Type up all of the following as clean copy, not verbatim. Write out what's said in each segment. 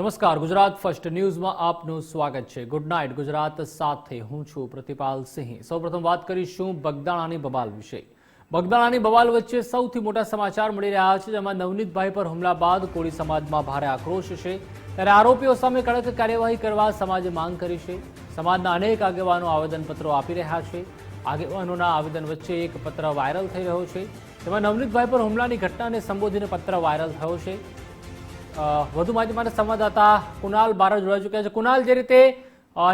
નમસ્કાર, ગુજરાત ફર્સ્ટ ન્યૂઝમાં આપનું સ્વાગત છે। ગુડ નાઇટ ગુજરાત સાથે હું છું પ્રતિપાલ સિંહ। સૌપ્રથમ વાત કરીશું બગદાણાની બબાલ વિશે। બગદાણાની બબાલ વચ્ચે સૌથી મોટા સમાચાર મળી રહ્યા છે, જેમાં નવનીતભાઈ પર હુમલા બાદ કોળી સમાજમાં ભારે આક્રોશ છે, ત્યારે આરોપીઓ સામે કડક કાર્યવાહી કરવા સમાજે માંગ કરી છે। સમાજના અનેક આગેવાનો આવેદનપત્રો આપી રહ્યા છે। આગેવાનોના આવેદન વચ્ચે એક પત્ર વાયરલ થઈ રહ્યો છે, જેમાં નવનીતભાઈ પર હુમલાની ઘટનાને સંબોધીને પત્ર વાયરલ થયો છે। વધુ માહિતી માટે સંવાદદાતા કુનાલ બારા જોડાઈ ચૂક્યા છે। કુનાલ, જે રીતે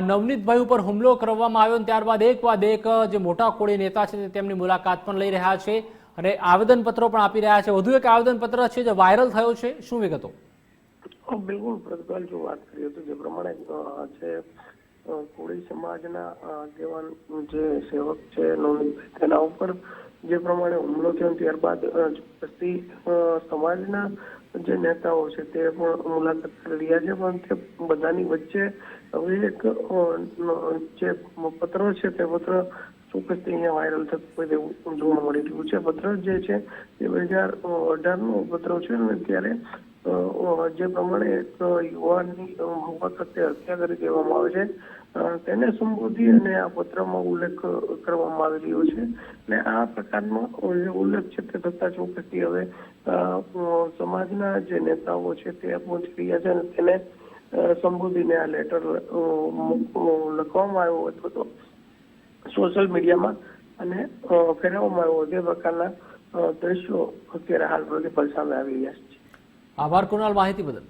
નવનીતભાઈ ઉપર હુમલો કરવામાં આવ્યો ત્યારબાદ એક બાદ એક જે મોટા કોળી નેતા છે તેમની મુલાકાત પણ લઈ રહ્યા છે અને આવેદનપત્રો પણ આપી રહ્યા છે। વધુ એક આવેદનપત્ર છે જે વાયરલ થયો છે, શું વિગતો? બિલકુલ પ્રતિપાલ, જો વાત કરીએ તો જે પ્રમાણે છે કોળી સમાજના આગેવાન જે સેવક છે નવનીતભાઈ, તેના ઉપર જે પ્રમાણે હુમલો થયો ત્યારબાદ ચોક્કસથી સમાજના જે નેતાઓ છે તે પણ મુલાકાત કરી રહ્યા છે, પણ તે બધાની વચ્ચે હવે એક જે પત્ર છે તે પત્ર ચોક્કસથી અહીંયા વાયરલ થતું હોય તેવું જોવા મળી રહ્યું છે। પત્ર જે છે તે 2018નું પત્ર છે અને ત્યારે જે પ્રમાણે એક યુવાનની મોહબ્બતે હત્યા કરી દેવામાં આવે છે તેને સંબોધી અને આ પત્રમાં ઉલ્લેખ કરવામાં આવી રહ્યો છે। એટલે આ પ્રકારનો જે ઉલ્લેખ છે તે થતા ચોક્કસથી હવે સમાજના જે નેતાઓ છે તે પહોંચી રહ્યા છે અને તેને સંબોધીને આ લેટર લખવામાં આવ્યો હતો તો સોશિયલ મીડિયામાં અને ફેરવવામાં આવ્યો તે પ્રકારના દ્રશ્યો અત્યારે હાલ પ્રતિફળ સામે આવી રહ્યા છે। આભાર કુનાલ, માહિતી બદલ।